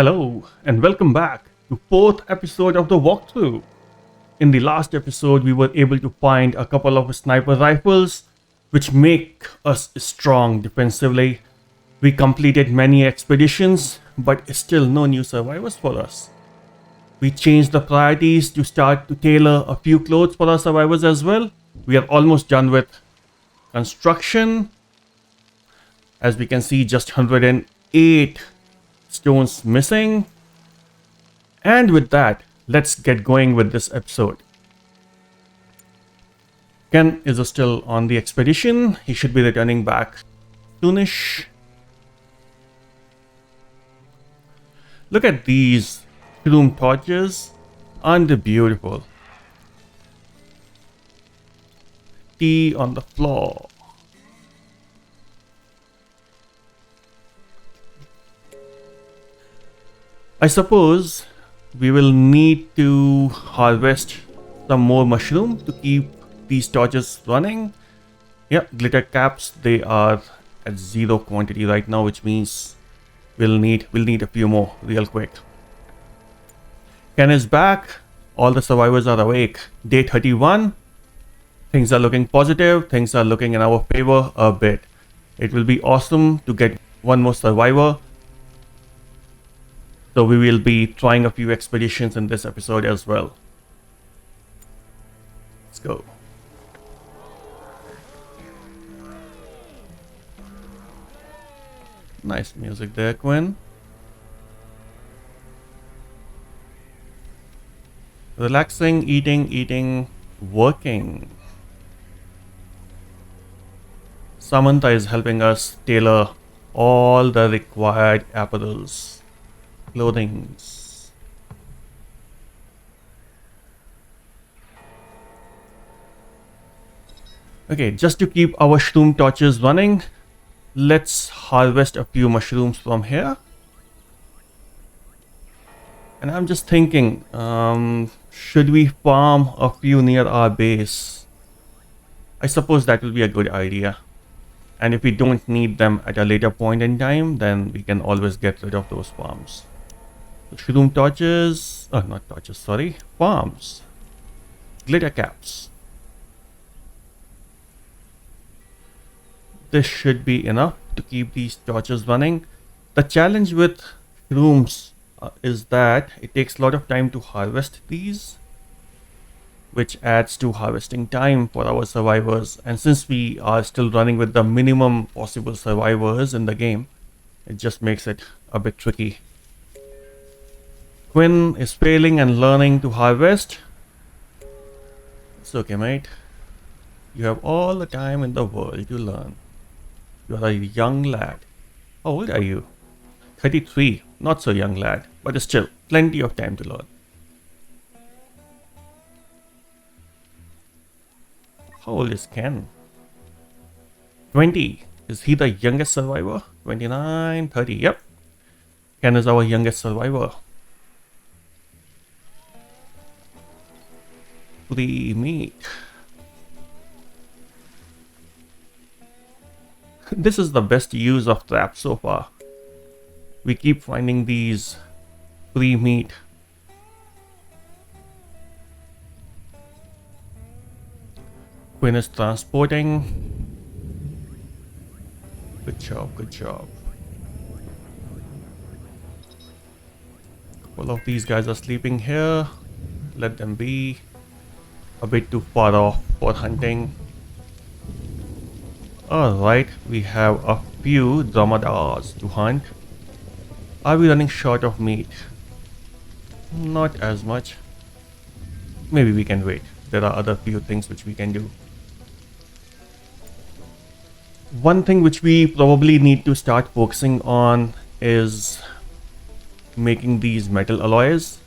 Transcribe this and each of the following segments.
Hello and welcome back to fourth episode of the walkthrough. In the last episode, we were able to find a couple of sniper rifles which make us strong defensively. We completed many expeditions, but still no new survivors for us. We changed the priorities to start to tailor a few clothes for our survivors as well. We are almost done with construction. As we can see, just 108 stones missing. And with that, let's get going with this episode. Ken is still on the expedition. He should be returning back soonish. Look at these room torches. Aren't they beautiful? Tea on the floor. I suppose we will need to harvest some more mushroom to keep these torches running. Yeah, glitter caps, they are at 0 quantity right now, which means we'll need a few more real quick. Ken is back. All the survivors are awake. Day 31. Things are looking positive. Things are looking in our favor a bit. It will be awesome to get one more survivor. So we will be trying a few expeditions in this episode as well. Let's go. Nice music there, Quinn. Relaxing, eating, working. Samantha is helping us tailor all the required apparels. Clothings. Okay, just to keep our shroom torches running, let's harvest a few mushrooms from here. And I'm just thinking, should we farm a few near our base? I suppose that will be a good idea. And if we don't need them at a later point in time, then we can always get rid of those farms. Shroom torches, not torches, sorry, farms. Glitter caps. This should be enough to keep these torches running. The challenge with shrooms is that it takes a lot of time to harvest these, which adds to harvesting time for our survivors. And since we are still running with the minimum possible survivors in the game, it just makes it a bit tricky. Quinn is failing and learning to harvest. It's okay, mate. You have all the time in the world to learn. You are a young lad. How old are you? 33. Not so young, lad, but still plenty of time to learn. How old is Ken? 20. Is he the youngest survivor? 29, 30. Yep. Ken is our youngest survivor. Free meat. This is the best use of traps so far. We keep finding these free meat. Quinn is transporting. Good job, good job. Couple of these guys are sleeping here. Let them be. A bit too far off for hunting. Alright, we have a few dromedaries to hunt. Are we running short of meat? Not as much. Maybe we can wait. There are other few things which we can do. One thing which we probably need to start focusing on is making these metal alloys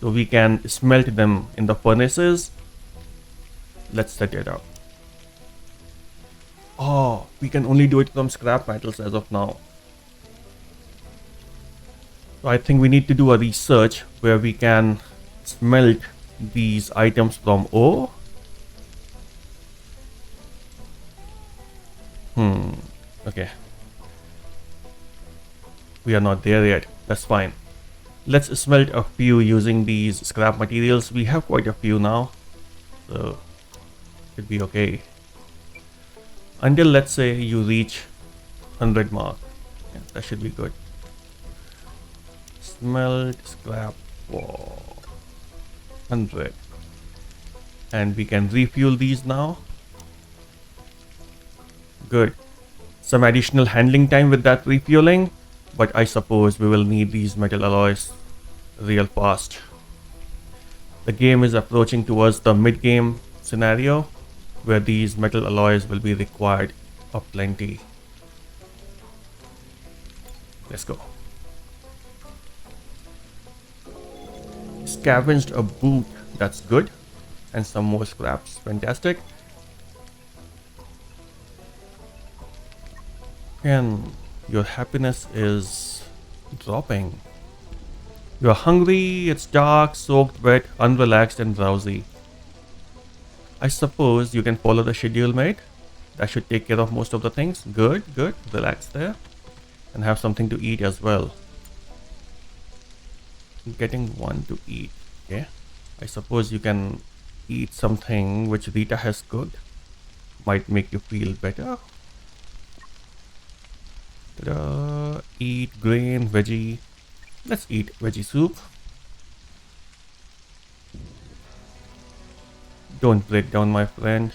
so we can smelt them in the furnaces. Let's set it up. Oh, we can only do it from scrap metals as of now. So I think we need to do a research where we can smelt these items from ore. Okay. We are not there yet. That's fine. Let's smelt a few using these scrap materials. We have quite a few now, so should be okay. Until, let's say, you reach 100 mark. Yeah, that should be good. Smelt scrap for 100. And we can refuel these now. Good. Some additional handling time with that refueling, but I suppose we will need these metal alloys real fast. The game is approaching towards the mid-game scenario where these metal alloys will be required aplenty. Let's go. Scavenged a boot, that's good. And some more scraps, fantastic. And your happiness is dropping. You're hungry, it's dark, soaked wet, unrelaxed and drowsy. I suppose you can follow the schedule, mate. That should take care of most of the things. Good, good. Relax there. And have something to eat as well. Getting one to eat. Okay. I suppose you can eat something which Rita has cooked. Might make you feel better. Ta-da. Eat grain, veggie. Let's eat veggie soup. Don't break down, my friend.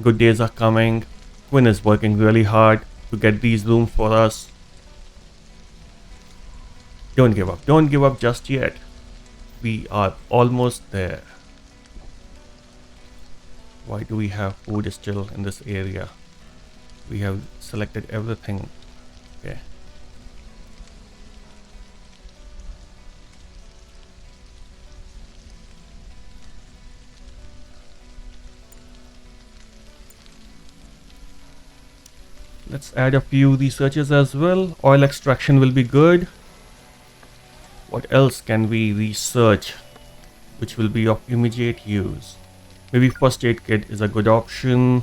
Good days are coming. Quinn is working really hard to get these rooms for us. Don't give up. Don't give up just yet. We are almost there. Why do we have food still in this area? We have selected everything. Okay. Let's add a few researches as well. Oil extraction will be good. What else can we research which will be of immediate use? Maybe first aid kit is a good option.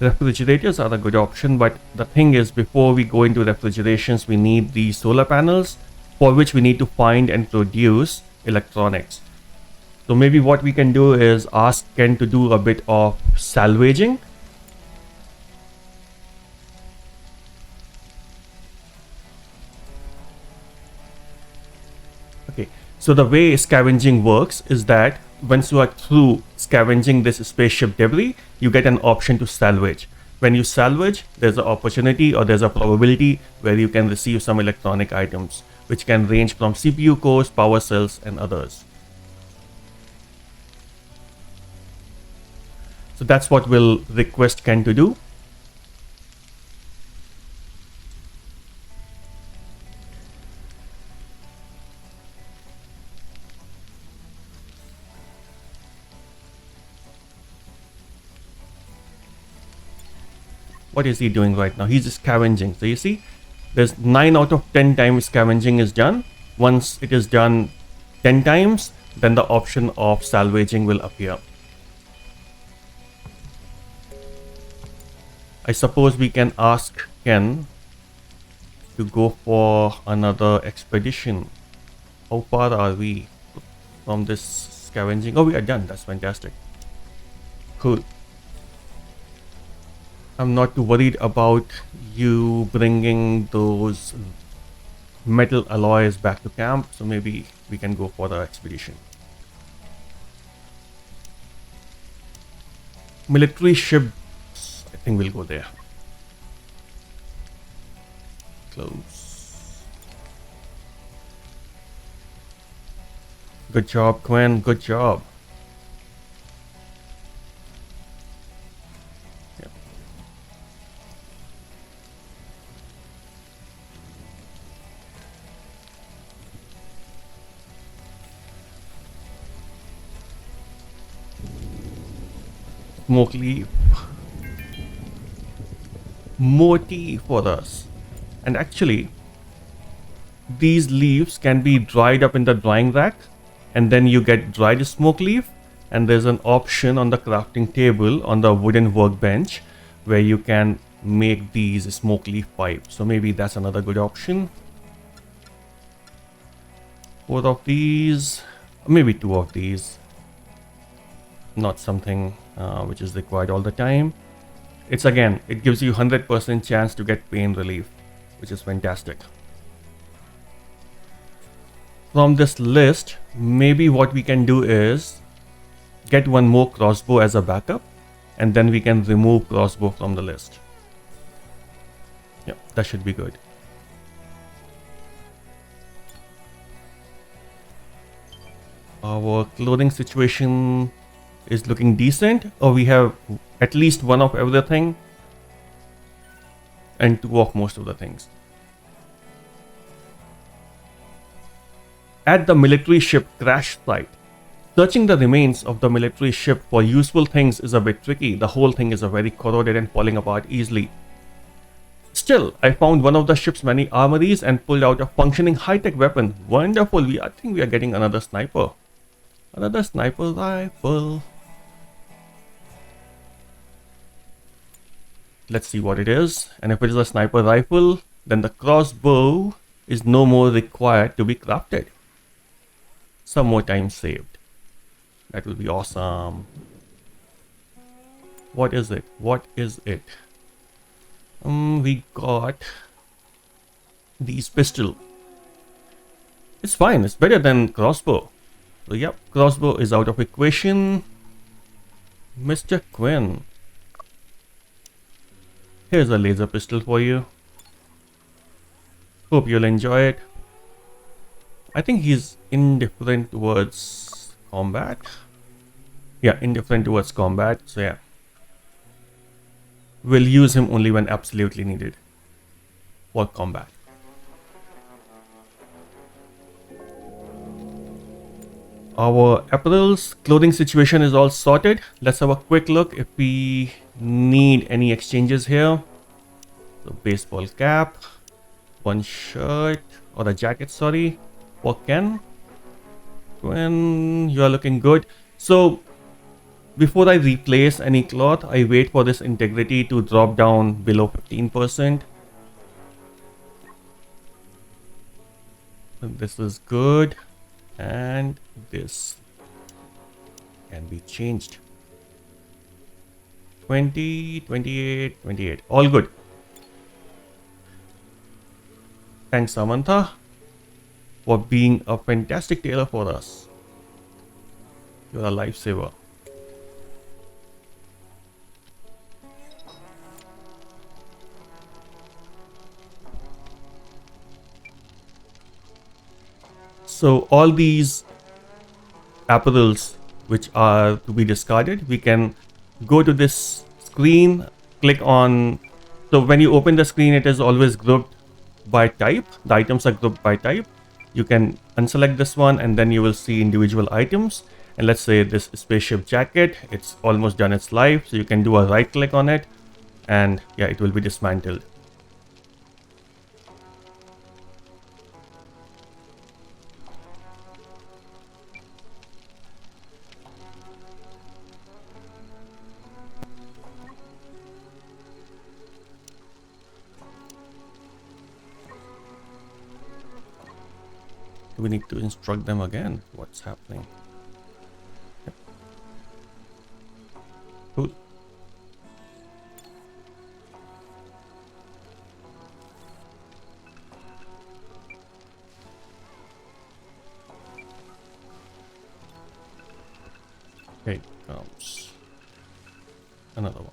Refrigerators are a good option, but the thing is, before we go into refrigerations, we need the solar panels, for which we need to find and produce electronics. So maybe what we can do is ask Ken to do a bit of salvaging. Okay, so the way scavenging works is that once you are through scavenging this spaceship debris, you get an option to salvage. When you salvage, there's an opportunity or there's a probability where you can receive some electronic items, which can range from CPU cores, power cells, and others. So that's what we'll request Ken to do. What is he doing right now? He's scavenging. So you see, there's 9 out of 10 times scavenging is done. Once it is done 10 times, then the option of salvaging will appear. I suppose we can ask Ken to go for another expedition. How far are we from this scavenging? Oh, we are done. That's fantastic. Cool. I'm not too worried about you bringing those metal alloys back to camp, so maybe we can go for the expedition. Military ships, I think we'll go there. Close. Good job, Quinn. Good job. Smoke leaf. More tea for us. And actually, these leaves can be dried up in the drying rack, and then you get dried smoke leaf, and there's an option on the crafting table on the wooden workbench where you can make these smoke leaf pipes. So maybe that's another good option. 4 of these, maybe 2 of these. Not something which is required all the time. It's again, it gives you 100% chance to get pain relief, which is fantastic. From this list, maybe what we can do is get one more crossbow as a backup, and then we can remove crossbow from the list. Yeah, that should be good. Our clothing situation is looking decent, or we have at least one of everything and 2 of most of the things. At the military ship crash site, searching the remains of the military ship for useful things is a bit tricky. The whole thing is very corroded and falling apart easily. Still, I found one of the ship's many armories and pulled out a functioning high-tech weapon. Wonderful. I think we are getting another sniper. Another sniper rifle. Let's see what it is. And if it is a sniper rifle, then the crossbow is no more required to be crafted. Some more time saved. That will be awesome. What is it? What is it? We got these pistol. It's fine. It's better than crossbow. So yep, crossbow is out of equation. Mr. Quinn. Here's a laser pistol for you. Hope you'll enjoy it. I think he's indifferent towards combat. Yeah, indifferent towards combat. So yeah. We'll use him only when absolutely needed for combat. Our apparel's clothing situation is all sorted. Let's have a quick look if we need any exchanges here. So baseball cap, one shirt or a jacket, sorry, for Ken. When you are looking good. So before I replace any cloth, I wait for this integrity to drop down below 15%. And this is good. And this can be changed. 20, 28, 28. All good. Thanks, Samantha, for being a fantastic tailor for us. You're a lifesaver. So all these apparels which are to be discarded, we can go to this screen, click on. So when you open the screen, it is always grouped by type. The items are grouped by type. You can unselect this one and then you will see individual items. And let's say this spaceship jacket, it's almost done its life. So you can do a right click on it and yeah, it will be dismantled. We need to instruct them again. What's happening? Yep. Cool. Okay, comes another one.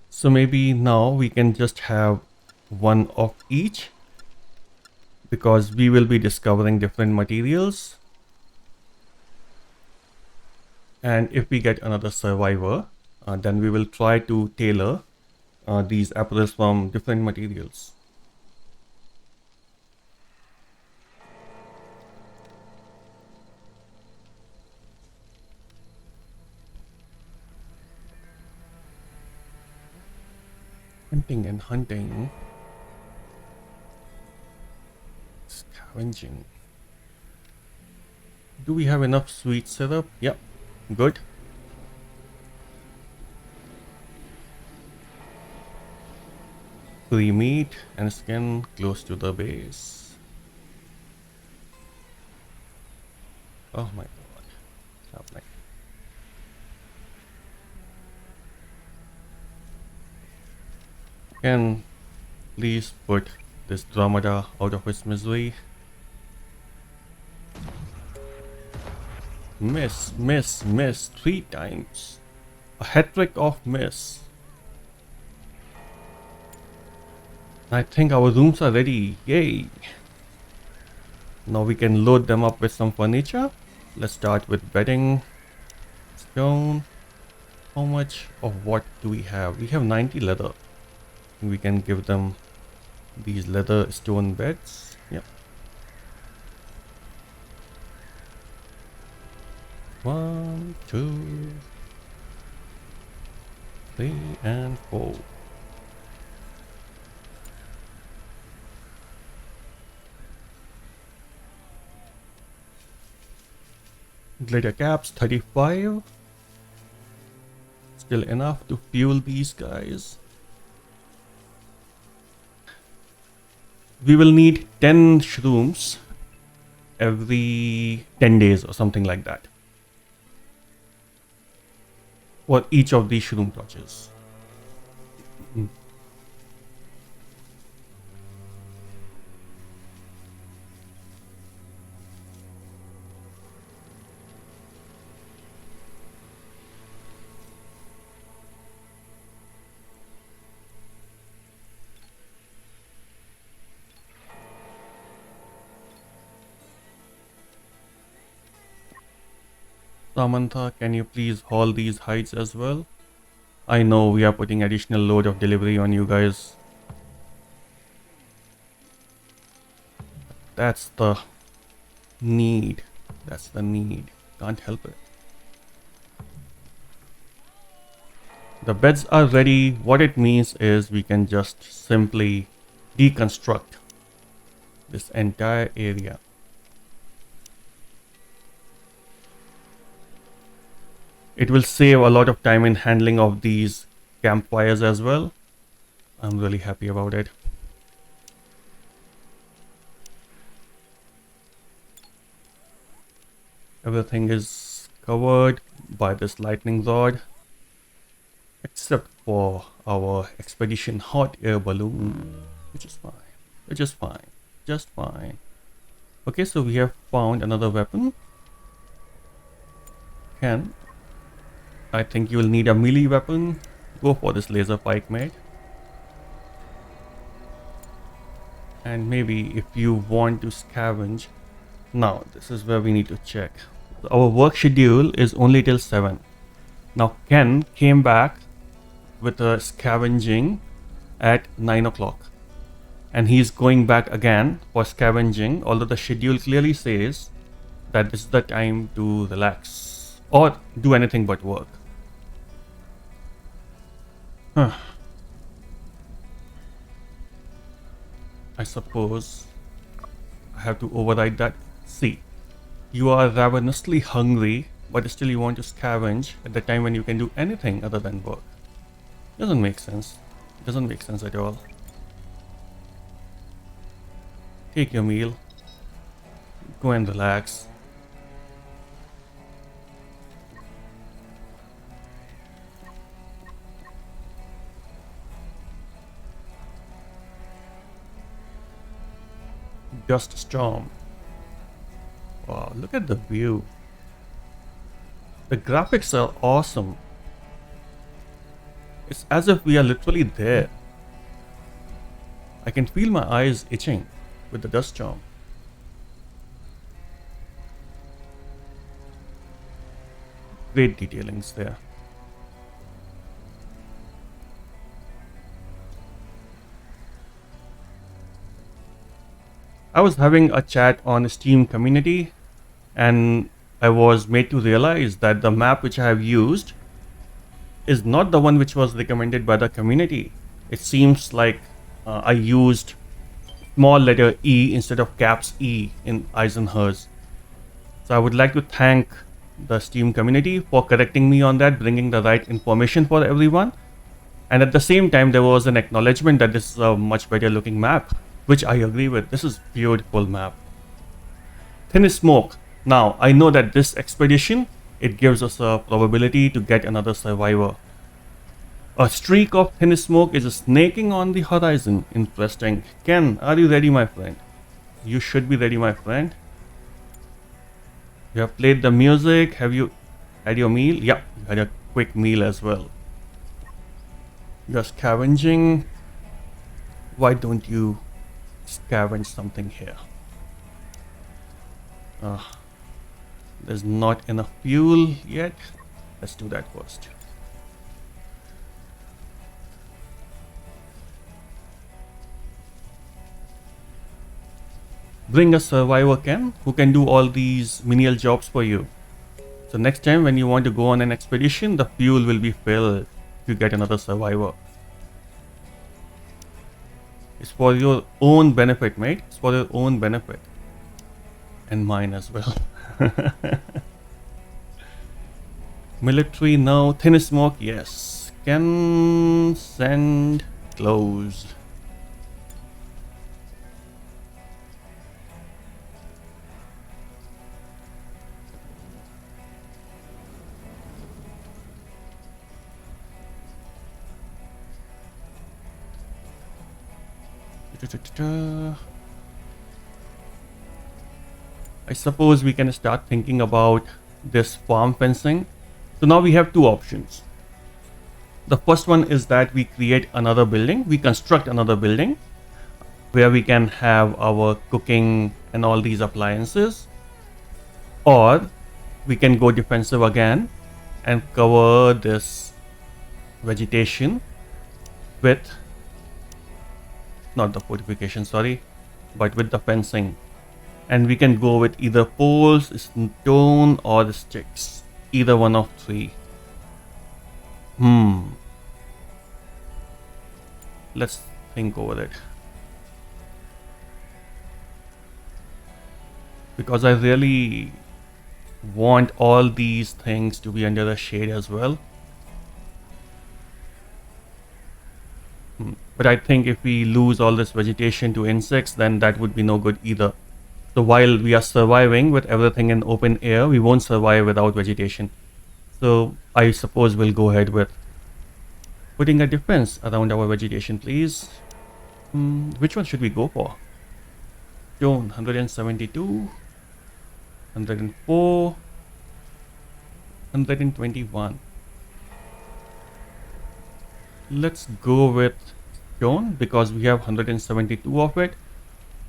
So maybe now we can just have one of each because we will be discovering different materials. And if we get another survivor, then we will try to tailor these apparels from different materials. Hunting and hunting. Scavenging. Do we have enough sweet syrup? Yep, good. Free meat and skin close to the base. Oh my god. What's happening? Can please put this dromeda out of its misery? Miss, miss, miss 3 times. A hat trick of miss. I think our rooms are ready. Yay! Now we can load them up with some furniture. Let's start with bedding. Stone. How much of what do we have? We have 90 leather. We can give them these leather stone beds. Yep. 1, 2, 3, and 4. Glider caps 35. Still enough to fuel these guys. We will need 10 shrooms every 10 days or something like that. For each of these shroom torches. Samantha, can you please haul these hides as well? I know we are putting additional load of delivery on you guys. That's the need. That's the need. Can't help it. The beds are ready. What it means is we can just simply deconstruct this entire area. It will save a lot of time in handling of these campfires as well. I'm really happy about it. Everything is covered by this lightning rod, except for our expedition hot air balloon, which is fine. Which is fine. Just fine. Okay, so we have found another weapon. I think you will need a melee weapon. Go for this laser pike, mate. And maybe if you want to scavenge. Now, this is where we need to check. Our work schedule is only till 7. Now, Ken came back with a scavenging at 9 o'clock. And he's going back again for scavenging, although the schedule clearly says that this is the time to relax or do anything but work. I suppose I have to override that. See, you are ravenously hungry, but still you want to scavenge at the time when you can do anything other than work. Doesn't make sense. Doesn't make sense at all. Take your meal. Go and relax. Dust storm. Wow, look at the view. The graphics are awesome. It's as if we are literally there. I can feel my eyes itching with the dust storm. Great detailings there. I was having a chat on Steam community and I was made to realize that the map which I have used is not the one which was recommended by the community. It seems like I used small letter E instead of caps E in eisenherz. So I would like to thank the Steam community for correcting me on that, bringing the right information for everyone. And at the same time, there was an acknowledgement that this is a much better looking map, which I agree with. This is beautiful map. Thin smoke. Now, I know that this expedition, it gives us a probability to get another survivor. A streak of thin smoke is snaking on the horizon. Interesting. Ken, are you ready, my friend? You should be ready, my friend. You have played the music. Have you had your meal? Yeah, you had a quick meal as well. You're scavenging. Why don't you scavenge something here? There's not enough fuel yet. Let's do that first. Bring a survivor, Ken, who can do all these menial jobs for you. So next time when you want to go on an expedition, the fuel will be filled if you get another survivor. It's for your own benefit, mate. It's for your own benefit. And mine as well. Military, no. Thin smoke, yes. Can send closed. I suppose we can start thinking about this farm fencing. So now we have two options. The first one is that we create another building, we construct another building where we can have our cooking and all these appliances, or we can go defensive again and cover this vegetation with, not the fortification, sorry, but with the fencing. And we can go with either poles, stone, or the sticks. Either one of three. Let's think over it. Because I really want all these things to be under the shade as well. But I think if we lose all this vegetation to insects, then that would be no good either. So while we are surviving with everything in open air, we won't survive without vegetation. So I suppose we'll go ahead with putting a defense around our vegetation, please. Which one should we go for? Stone, 172, 104, 121. Let's go with stone because we have 172 of it.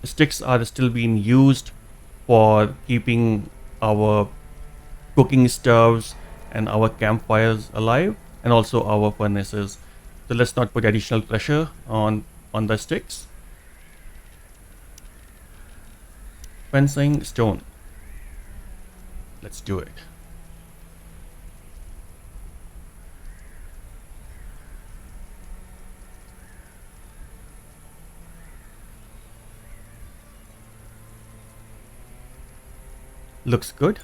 Sticks are still being used for keeping our cooking stoves and our campfires alive, and also our furnaces. So let's not put additional pressure on the sticks. Fencing, stone. Let's do it. Looks good.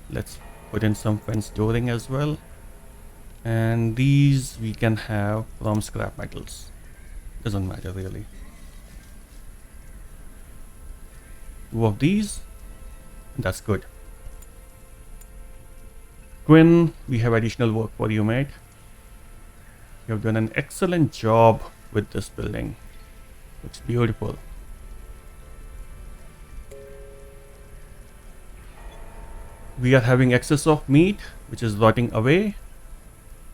Let's put in some fence dooring as well. And these we can have from scrap metals. Doesn't matter really. Two of these. That's good. Quinn, we have additional work for you, mate. You have done an excellent job with this building. Looks beautiful. We are having excess of meat, which is rotting away.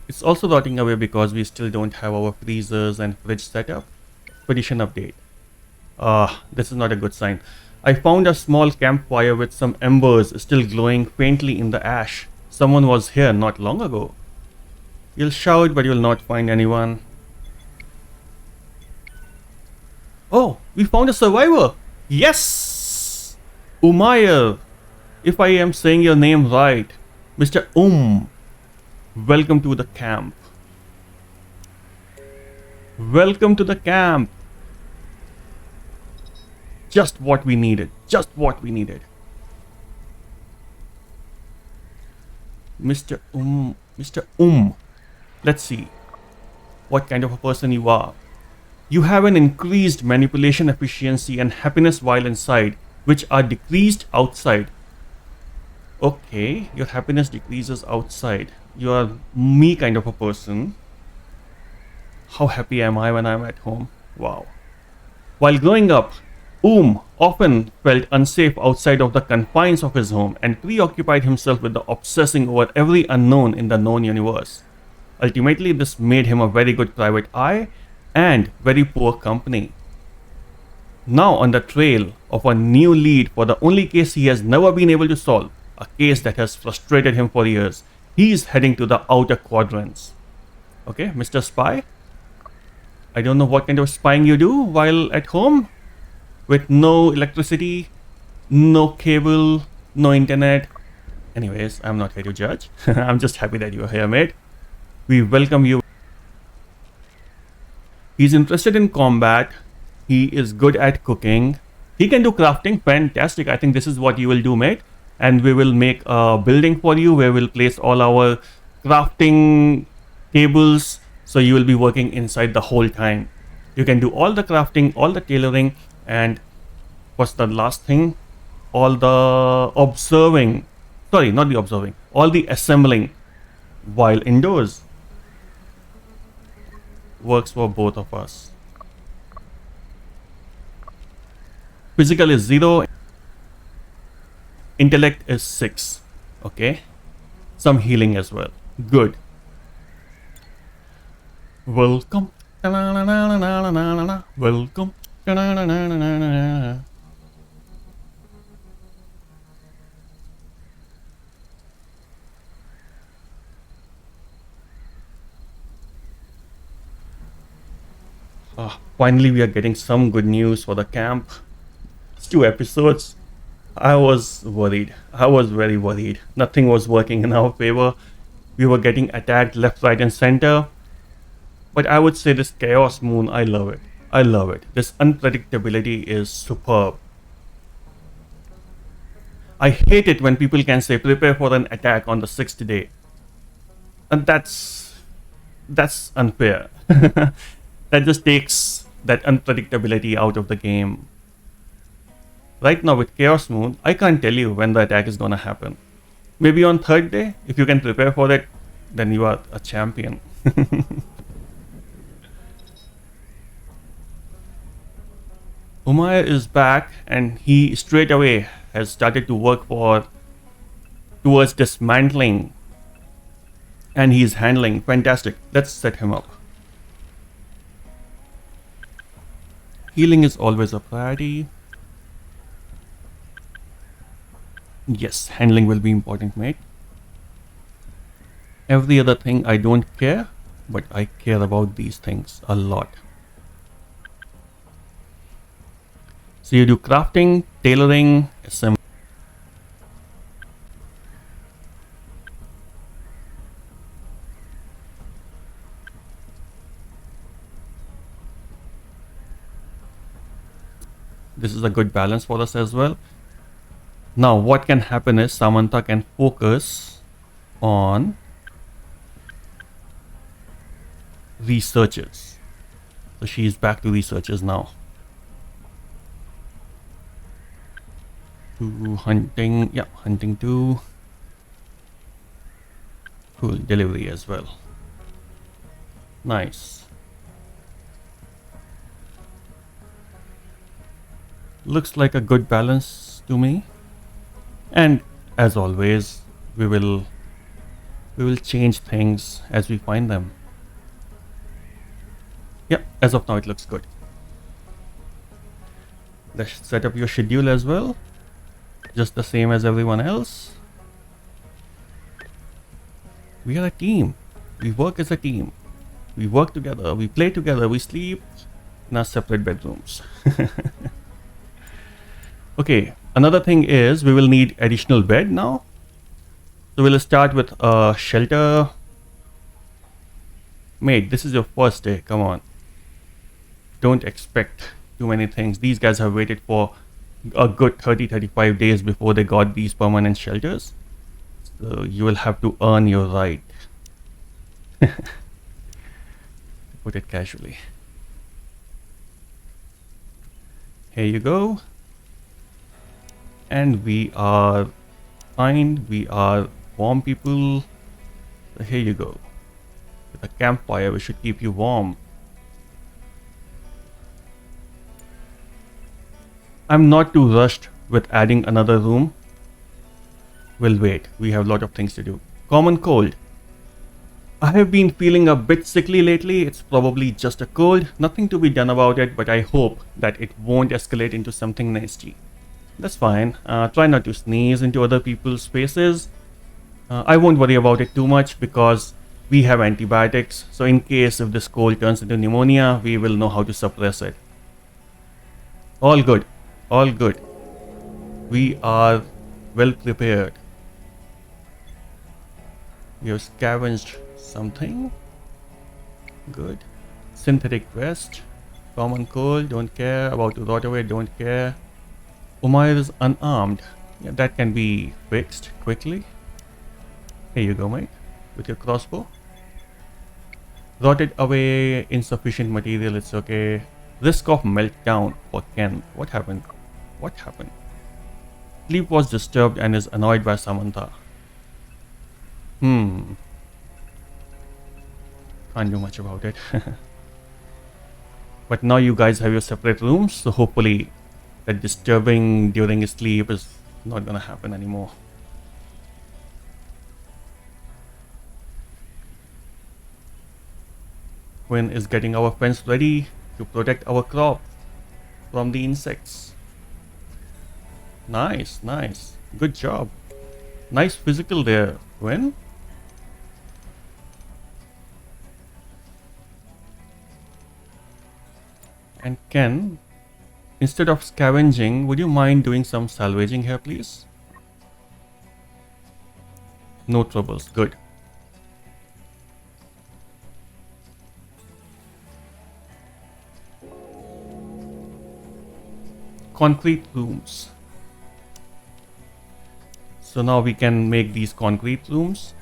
It's also rotting away because we still don't have our freezers and fridge set up. Expedition update. This is not a good sign. I found a small campfire with some embers still glowing faintly in the ash. Someone was here not long ago. You'll shout, but you'll not find anyone. Oh, we found a survivor. Yes! Umayyad. If I am saying your name right, Mr. Welcome to the camp. Welcome to the camp. Just what we needed. Just what we needed. Mr. Let's see what kind of a person you are. You have an increased manipulation efficiency and happiness while inside, which are decreased outside. Okay, your happiness decreases outside. You are me kind of a person. How happy am I when I'm at home? Wow. While growing up, often felt unsafe outside of the confines of his home and preoccupied himself with the obsessing over every unknown in the known universe. Ultimately, this made him a very good private eye and very poor company. Now on the trail of a new lead for the only case he has never been able to solve, a case that has frustrated him for years, he is heading to the outer quadrants. Okay, Mr. Spy? I don't know what kind of spying you do while at home with no electricity, no cable, no internet. Anyways, I'm not here to judge. I'm just happy that you're here, mate. We welcome you. He's interested in combat. He is good at cooking. He can do crafting. Fantastic. I think this is what you will do, mate. And we will make a building for you where we'll place all our crafting tables. So you will be working inside the whole time. You can do all the crafting, all the tailoring, and what's the last thing? All the observing. Sorry, not the observing. All the assembling while indoors. Works for both of us. Physical is 0. Intellect is 6. Okay. Some healing as well. Good. Welcome. Welcome. Finally, we are getting some good news for the camp. It's 2 episodes. I was worried. I was very worried. Nothing was working in our favor. We were getting attacked left, right, and center. But I would say this Chaos Moon, I love it. I love it. This unpredictability is superb. I hate it when people can say prepare for an attack on the 6th day. And that's unfair. That just takes that unpredictability out of the game. Right now with Chaos Moon, I can't tell you when the attack is gonna happen. Maybe on 3rd day, if you can prepare for it, then you are a champion. Umayyah is back and he straight away has started to work towards dismantling, and he's handling. Fantastic. Let's set him up. Healing is always a priority. Yes, handling will be important, mate. Every other thing I don't care, but I care about these things a lot. So you do crafting, tailoring, assembly. This is a good balance for us as well. Now what can happen is Samantha can focus on researches. So she's back to researches now. To hunting, yeah, hunting too. Cool, delivery as well. Nice. Looks like a good balance to me. And as always, we will change things as we find them. Yep, as of now it looks good. Let's set up your schedule as well. Just the same as everyone else. We are a team. We work as a team. We work together. We play together. We sleep in our separate bedrooms. Okay, another thing is we will need additional bed now. So we'll start with a shelter. Mate, this is your first day. Come on. Don't expect too many things. These guys have waited for a good 30-35 days before they got these permanent shelters. So you will have to earn your right. put it casually. Here you go. And we are fine. We are warm people. So here you go. With a campfire, we should keep you warm. I'm not too rushed with adding another room. We'll wait. We have a lot of things to do. Common cold. I have been feeling a bit sickly lately. It's probably just a cold. Nothing to be done about it, but I hope that it won't escalate into something nasty. That's fine. Try not to sneeze into other people's faces. I won't worry about it too much because we have antibiotics. So in case if this cold turns into pneumonia, we will know how to suppress it. All good. All good. We are well prepared. We have scavenged something. Good. Synthetic vest. Common cold. Don't care. About to rot away. Don't care. Umair is unarmed. Yeah, that can be fixed quickly. Here you go, mate. With your crossbow. Rotted away. Insufficient material. It's okay. Risk of meltdown for Ken. What happened? What happened? Sleep was disturbed and is annoyed by Samantha. Can't do much about it. But now you guys have your separate rooms, so hopefully that disturbing during sleep is not gonna happen anymore. Quinn is getting our fence ready to protect our crop from the insects. Nice, nice. Good job. Nice physical there, Quinn. And Ken, instead of scavenging, would you mind doing some salvaging here, please? No troubles. Good. Concrete rooms. So now we can make these concrete rooms.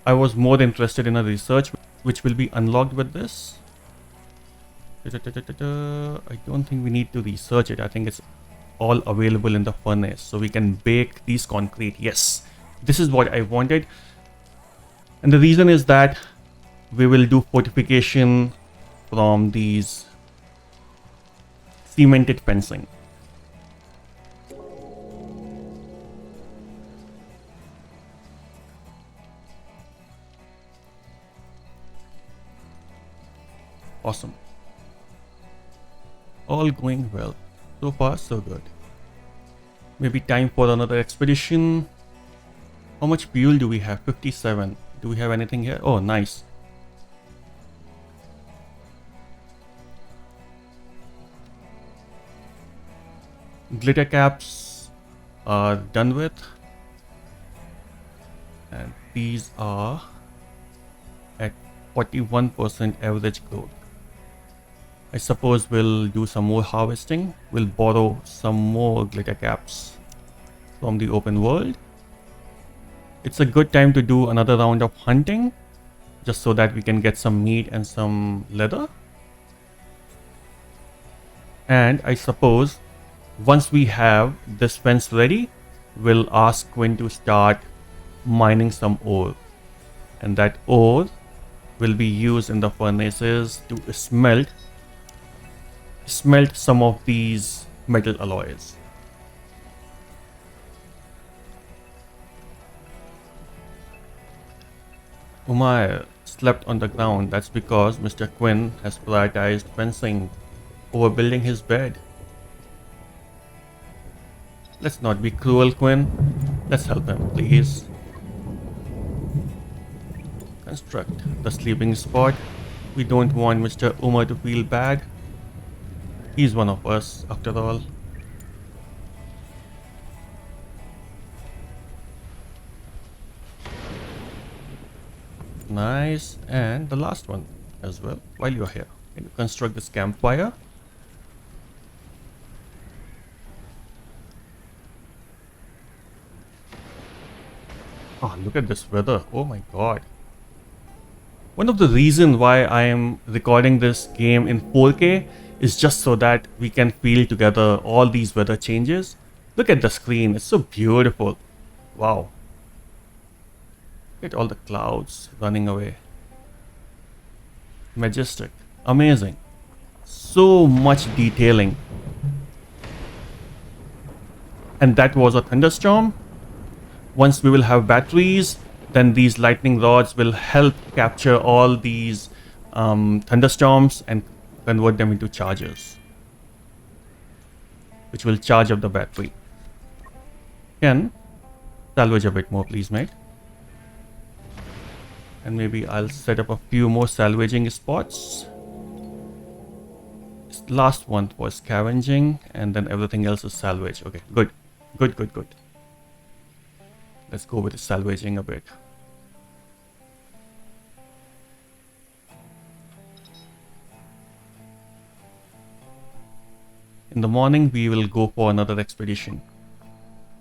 I was more interested in a research which will be unlocked with this. I don't think we need to research it. I think it's all available in the furnace. So we can bake these concrete. Yes, this is what I wanted. And the reason is that we will do fortification from these cemented fencing. Awesome. All going well. So far, so good. Maybe time for another expedition. How much fuel do we have? 57. Do we have anything here? Oh, nice. Glitter caps are done with. And these are at 41% average growth. I suppose we'll do some more harvesting. We'll borrow some more glitter caps from the open world. It's a good time to do another round of hunting, just so that we can get some meat and some leather. And I suppose once we have this fence ready, we'll ask Quinn to start mining some ore. And that ore will be used in the furnaces to smelt some of these metal alloys. Umair slept on the ground. That's because Mr. Quinn has prioritized fencing over building his bed. Let's not be cruel, Quinn. Let's help him, please. Construct the sleeping spot. We don't want Mr. Umar to feel bad. He's one of us, after all. Nice. And the last one as well, while you're here. Can you construct this campfire? Oh, look at this weather. Oh my god. One of the reasons why I am recording this game in 4K is just so that we can feel together all these weather changes. Look at the screen, it's so beautiful. Wow. Look at all the clouds running away. Majestic. Amazing. So much detailing. And that was a thunderstorm. Once we will have batteries, then these lightning rods will help capture all these thunderstorms and convert them into charges, which will charge up the battery. Can salvage a bit more, please, mate. And maybe I'll set up a few more salvaging spots. This last one was scavenging, and then everything else is salvage. Okay, good. Good, good, good. Let's go with the salvaging a bit. In the morning, we will go for another expedition.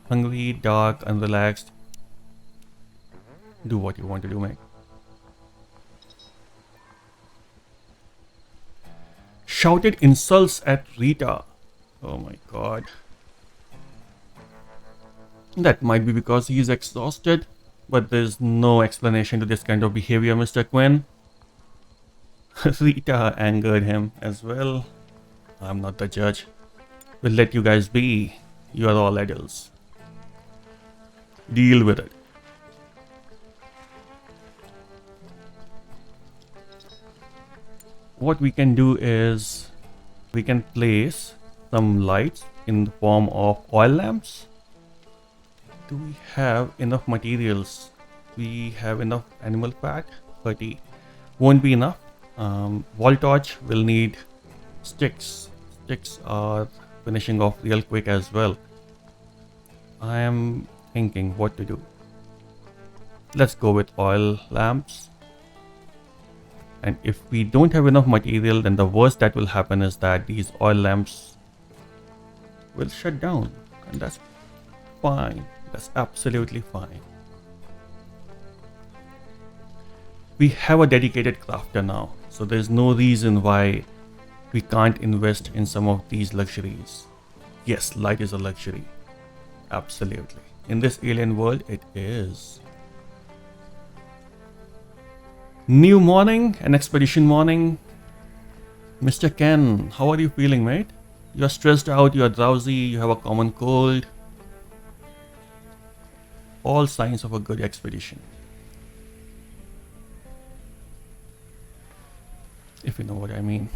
Hungry, dark, unrelaxed. Do what you want to do, mate. Shouted insults at Rita. Oh my god. That might be because he is exhausted, but there's no explanation to this kind of behavior, Mr. Quinn. Rita angered him as well. I'm not the judge. We'll let you guys be. You are all adults. Deal with it. What we can do is we can place some lights in the form of oil lamps. Do we have enough materials? We have enough animal fat. 30 won't be enough. Wall torch will need sticks. Sticks are finishing off real quick as well. I am thinking what to do. Let's go with oil lamps. And if we don't have enough material, then the worst that will happen is that these oil lamps will shut down, and that's fine. That's absolutely fine. We have a dedicated crafter now, so there's no reason why we can't invest in some of these luxuries. Yes, light is a luxury. Absolutely. In this alien world, it is. New morning, an expedition morning. Mr. Ken, how are you feeling, mate? You are stressed out, you are drowsy, you have a common cold. All signs of a good expedition. If you know what I mean.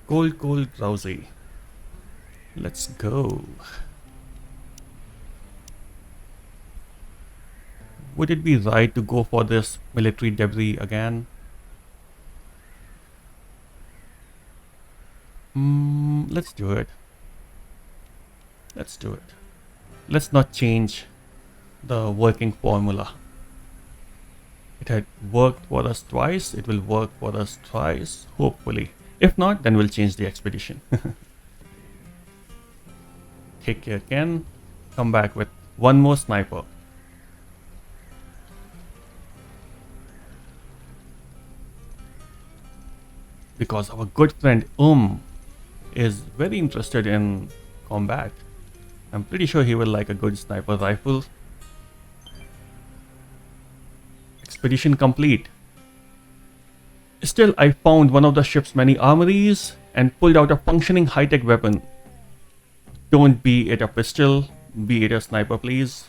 Cold, cold, drowsy. Let's go. Would it be right to go for this military debris again? Let's do it. Let's do it. Let's not change the working formula. It had worked for us twice. It will work for us twice, hopefully. If not, then we'll change the expedition. Take care, Ken. Come back with one more sniper. Because our good friend is very interested in combat. I'm pretty sure he will like a good sniper rifle. Expedition complete. Still, I found one of the ship's many armories and pulled out a functioning high-tech weapon. Don't be it a pistol, be it a sniper, please.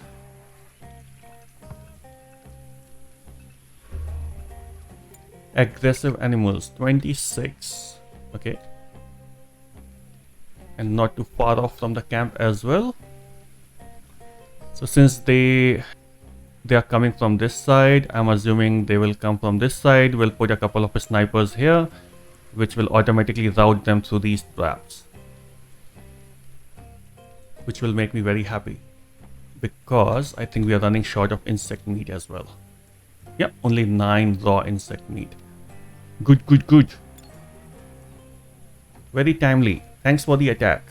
Aggressive animals, 26. Okay. And not too far off from the camp as well. So since they are coming from this side, I'm assuming they will come from this side. We'll put a couple of snipers here, which will automatically route them through these traps, which will make me very happy, because I think we are running short of insect meat as well. Yep, only 9 raw insect meat. Good, good, good. Very timely. Thanks for the attack.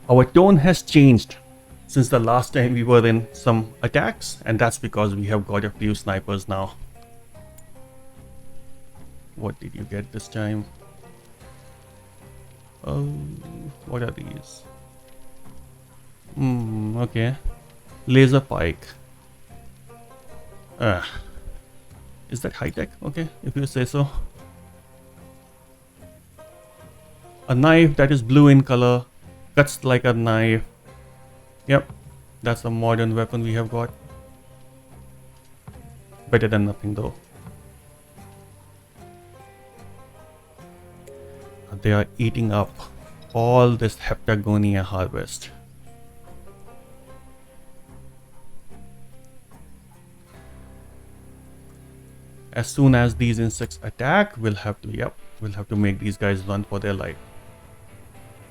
Our tone has changed since the last time we were in some attacks, and that's because we have got a few snipers now. What did you get this time? Oh, what are these? Okay. Laser pike. Is that high tech? Okay, if you say so. A knife that is blue in color, cuts like a knife. Yep, that's a modern weapon we have got. Better than nothing though. They are eating up all this heptagonia harvest. As soon as these insects attack, we'll have to make these guys run for their life.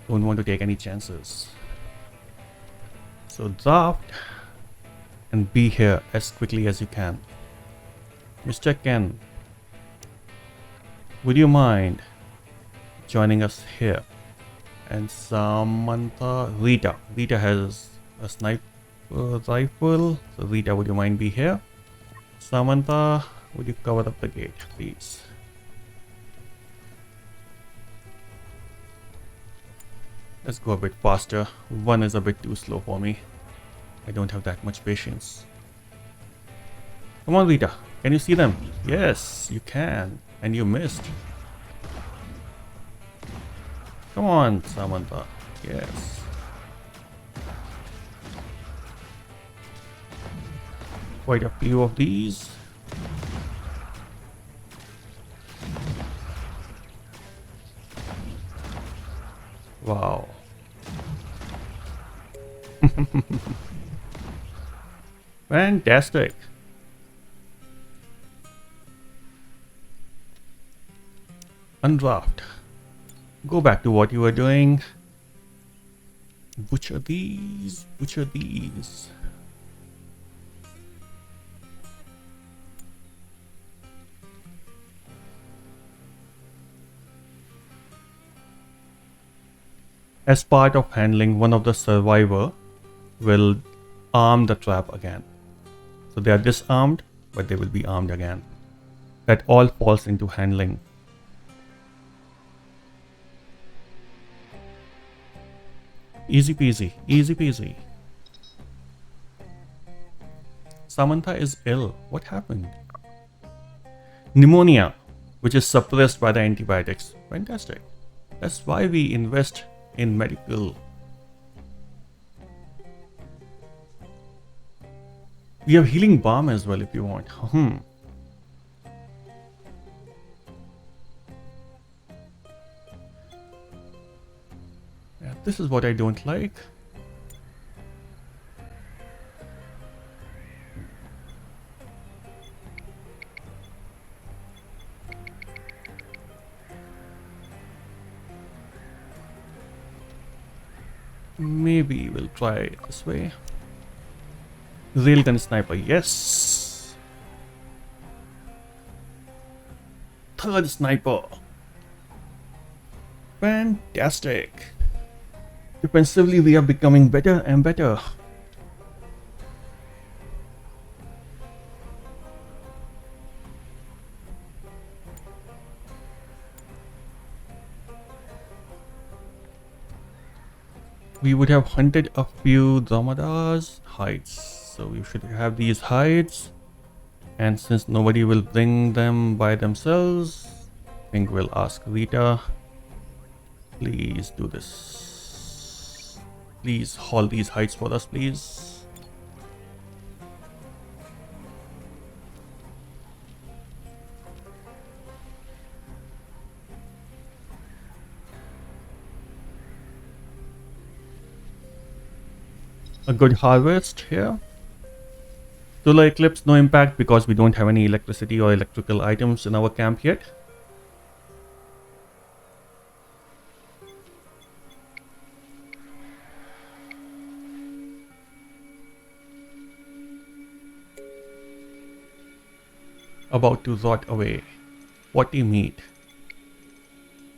Don't want to take any chances. So draft and be here as quickly as you can. Mr. Ken, would you mind joining us here? And Samantha, Rita has a sniper rifle. So Rita, would you mind be here? Samantha, would you cover up the gate, please? Let's go a bit faster. One is a bit too slow for me. I don't have that much patience. Come on, Rita. Can you see them? Yes, you can. And you missed. Come on, Samantha. Yes. Quite a few of these. Wow. Fantastic. Undraft. Go back to what you were doing. Butcher these. Butcher these. As part of handling, one of the survivor will arm the trap again. So they are disarmed, but they will be armed again. That all falls into handling. Easy peasy, easy peasy. Samantha is ill. What happened? Pneumonia, which is suppressed by the antibiotics. Fantastic. That's why we invest in medical. We have healing balm as well if you want. Yeah, this is what I don't like. Maybe we'll try it this way. Railgun sniper, yes. Third sniper. Fantastic. Defensively, we are becoming better and better. We would have hunted a few dromedaries hides, so we should have these hides, and since nobody will bring them by themselves, I think we'll ask Rita, please do this. Please haul these hides for us, please. A good harvest here. Solar eclipse, no impact because we don't have any electricity or electrical items in our camp yet. About to rot away. 40 meat.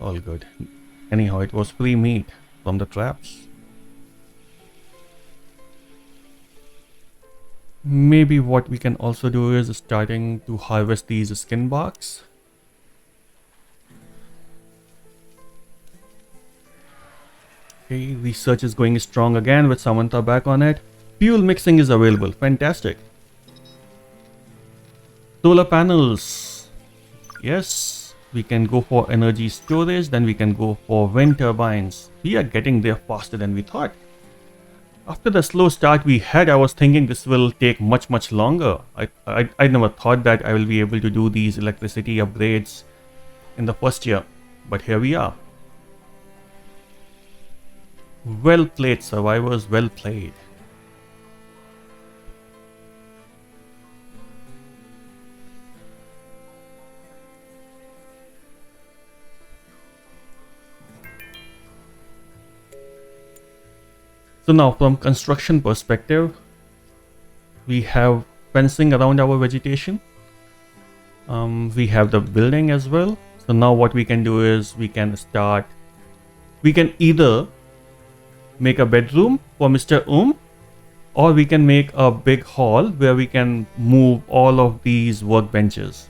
All good. Anyhow, it was free meat from the traps. Maybe what we can also do is starting to harvest these skin barks. Okay, research is going strong again with Samantha back on it. Fuel mixing is available. Fantastic. Solar panels. Yes, we can go for energy storage. Then we can go for wind turbines. We are getting there faster than we thought. After the slow start we had, I was thinking this will take much longer. I never thought that I will be able to do these electricity upgrades in the first year. But here we are. Well played, survivors, well played. So now from construction perspective, we have fencing around our vegetation. We have the building as well. So now what we can do is we can either make a bedroom for Mr. Or we can make a big hall where we can move all of these workbenches.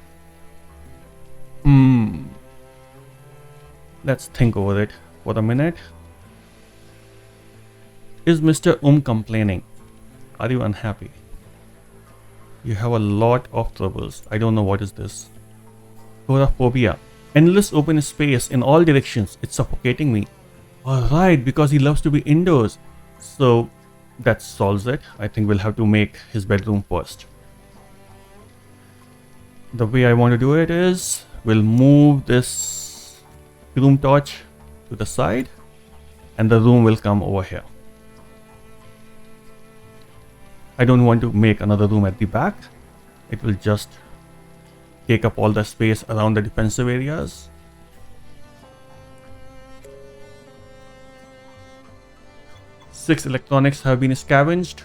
Let's think over it for a minute. Is Mr. complaining? Are you unhappy? You have a lot of troubles. I don't know what is this. Agoraphobia. Endless open space in all directions. It's suffocating me. Alright, because he loves to be indoors. So that solves it. I think we'll have to make his bedroom first. The way I want to do it is we'll move this room torch to the side and the room will come over here. I don't want to make another room at the back. It will just take up all the space around the defensive areas. Six electronics have been scavenged.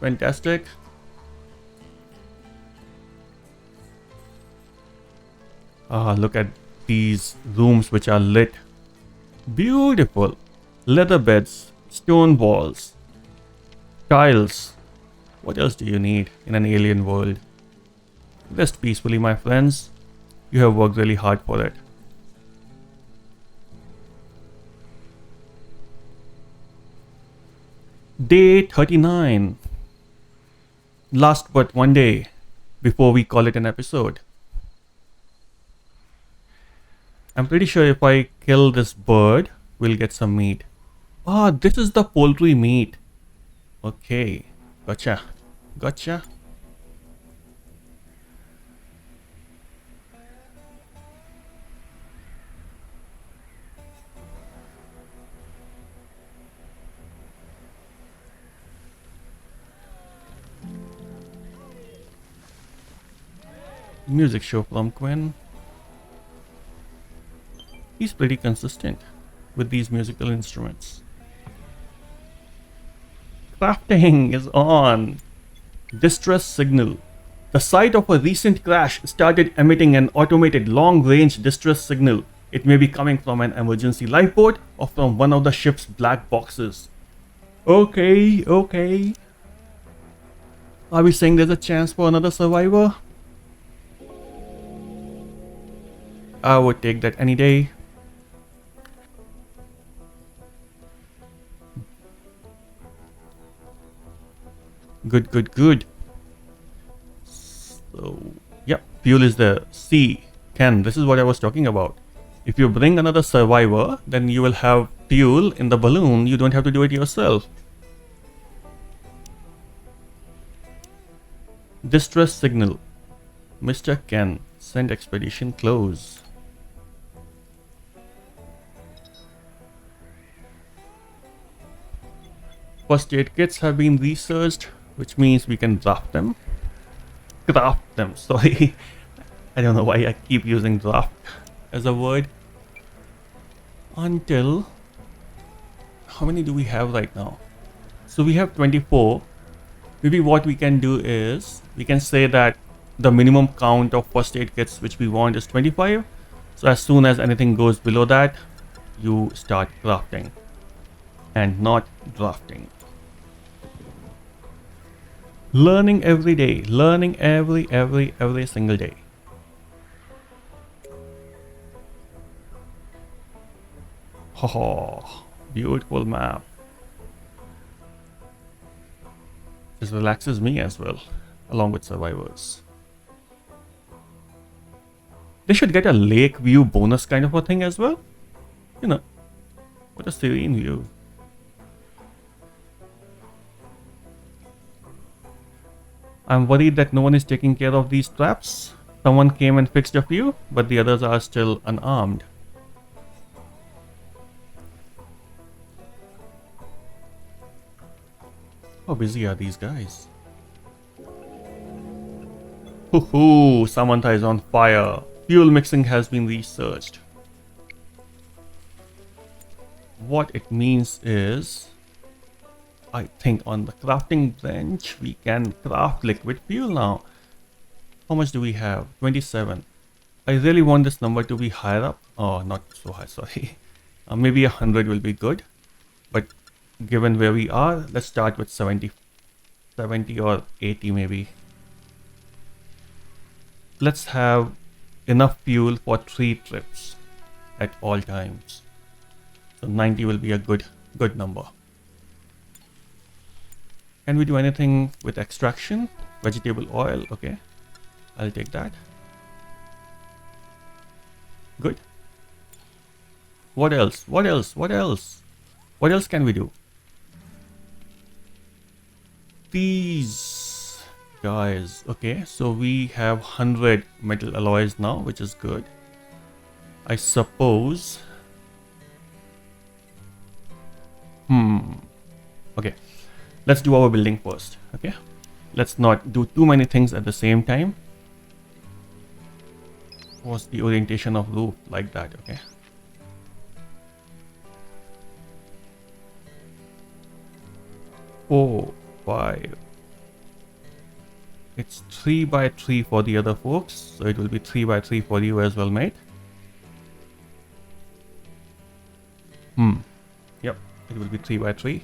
Fantastic. Look at these rooms which are lit. Beautiful. Leather beds, stone walls, tiles. What else do you need in an alien world? Rest peacefully, my friends. You have worked really hard for it. Day 39. Last but one day before we call it an episode. I'm pretty sure if I kill this bird, we'll get some meat. This is the poultry meat. Okay. Gotcha. Music show from Quinn. He's pretty consistent with these musical instruments. Crafting is on. Distress signal. The site of a recent crash started emitting an automated long-range distress signal. It may be coming from an emergency lifeboat or from one of the ship's black boxes. Okay. Are we saying there's a chance for another survivor? I would take that any day. Good. So, yeah, fuel is there. See, Ken, this is what I was talking about. If you bring another survivor, then you will have fuel in the balloon. You don't have to do it yourself. Distress signal. Mr. Ken, send expedition close. First aid kits have been researched, which means we can draft them. Sorry. I don't know why I keep using draft as a word. Until... how many do we have right now? So we have 24. Maybe what we can do is, we can say that the minimum count of first aid kits which we want is 25. So as soon as anything goes below that, you start crafting and not drafting. Learning every day, learning every single day. Oh, beautiful map. This relaxes me as well, along with survivors. They should get a lake view bonus kind of a thing as well. You know, what a serene view. I'm worried that no one is taking care of these traps. Someone came and fixed a few, but the others are still unarmed. How busy are these guys? Hoo-hoo, Samantha is on fire. Fuel mixing has been researched. What it means is, I think on the crafting bench, we can craft liquid fuel now. How much do we have? 27. I really want this number to be higher up. Oh, not so high, sorry. Maybe 100 will be good. But given where we are, let's start with 70. 70 or 80 maybe. Let's have enough fuel for 3 trips at all times. So 90 will be a good number. Can we do anything with extraction? Vegetable oil, okay. I'll take that. Good. What else? What else? What else? What else can we do? These guys, okay. So we have 100 metal alloys now, which is good. I suppose. Okay. Let's do our building first, okay? Let's not do too many things at the same time. What's the orientation of roof? Like that, okay? Four, 5. It's 3 by 3 for the other folks, so it will be 3 by 3 for you as well, mate. Yep, it will be 3 by 3.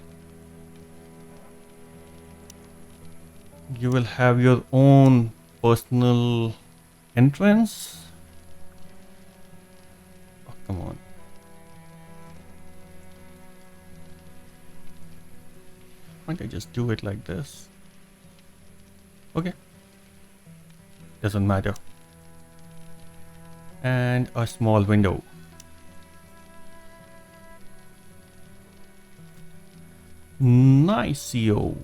You will have your own personal entrance. Oh, come on. Can't I just do it like this? Okay. Doesn't matter. And a small window. Nice-o.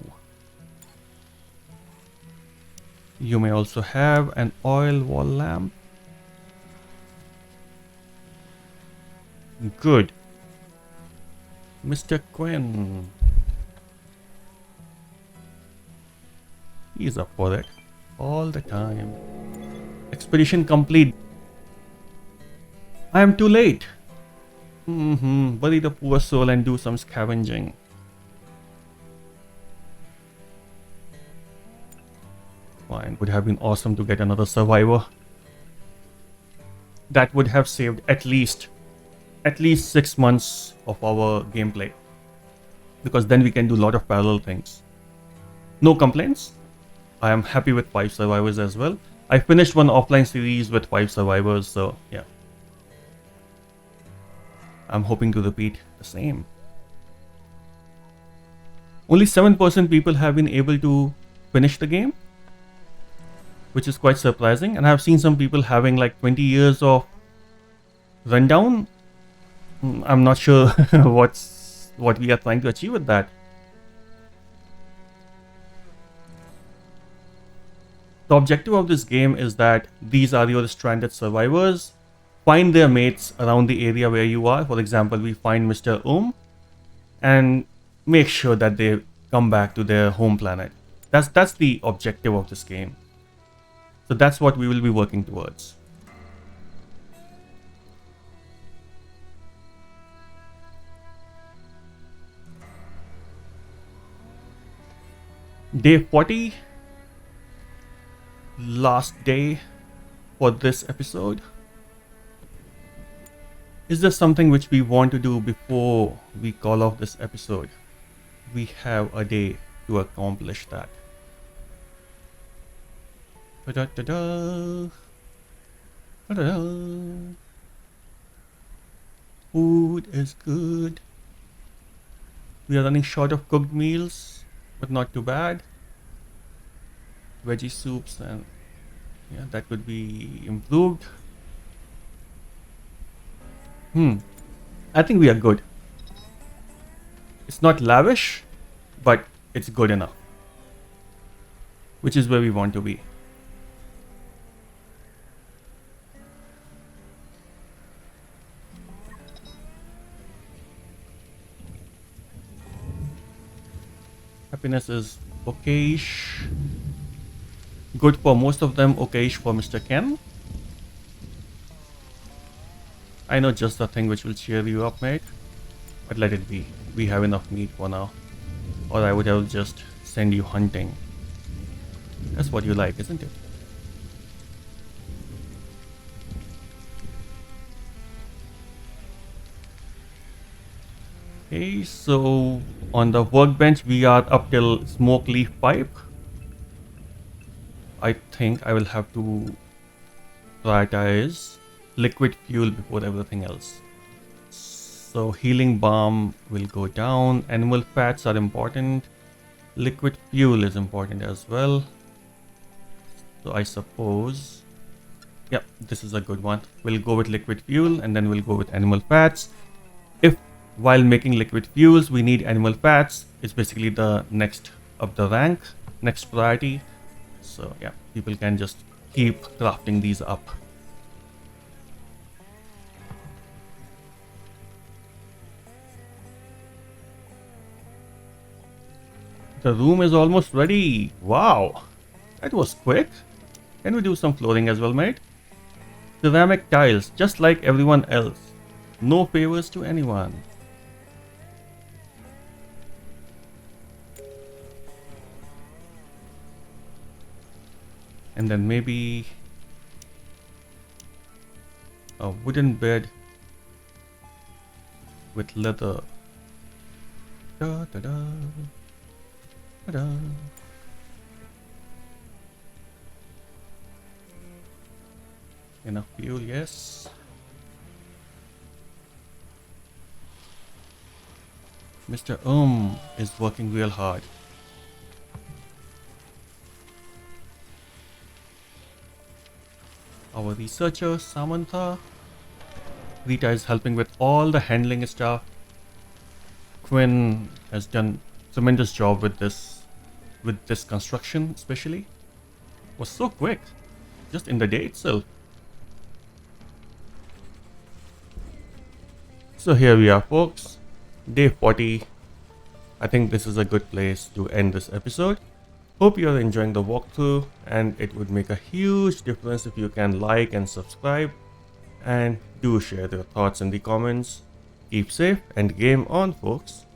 You may also have an oil wall lamp. Good. Mr. Quinn. He's up for it. All the time. Expedition complete. I am too late. Bury the poor soul and do some scavenging. Fine. Would have been awesome to get another survivor. That would have saved at least 6 months of our gameplay. Because then we can do a lot of parallel things. No complaints. I am happy with 5 survivors as well. I finished one offline series with 5 survivors, so yeah. I'm hoping to repeat the same. Only 7% people have been able to finish the game, which is quite surprising. And I've seen some people having like 20 years of rundown. I'm not sure what we are trying to achieve with that. The objective of this game is that these are your stranded survivors. Find their mates around the area where you are. For example, we find Mr. And make sure that they come back to their home planet. That's the objective of this game. So that's what we will be working towards. Day 40. last day for this episode. Is there something which we want to do before we call off this episode? We have a day to accomplish that. Ta-da-da-da. Ta-da-da. Food is good. We are running short of cooked meals, but not too bad. Veggie soups, and yeah, that could be improved. I think we are good. It's not lavish, but it's good enough, which is where we want to be. Happiness is okayish. Good for most of them, okayish for Mr. Ken. I know just the thing which will cheer you up, mate. But let it be. We have enough meat for now. Or I would have just send you hunting. That's what you like, isn't it? Okay, so on the workbench we are up till smoke leaf pipe. I think I will have to prioritize liquid fuel before everything else. So healing balm will go down. Animal fats are important. Liquid fuel is important as well. So I suppose, yep, this is a good one. We'll go with liquid fuel and then we'll go with animal fats. If while making liquid fuels we need animal fats, it's basically the next up the rank, next priority. So yeah, people can just keep crafting these up. The room is almost ready. Wow, that was quick. Can we do some flooring as well, mate? Ceramic tiles, just like everyone else. No favors to anyone. And then maybe a wooden bed with leather. Da, da, da. Ta-da. Enough fuel, yes. Mr. Is working real hard. Our researcher, Samantha. Rita is helping with all the handling stuff. Quinn has done tremendous job with this construction, especially. It was so quick, just in the day itself. So here we are, folks. Day 40. I think this is a good place to end this episode. Hope you are enjoying the walkthrough, and it would make a huge difference if you can like and subscribe, and do share your thoughts in the comments. Keep safe and game on, folks.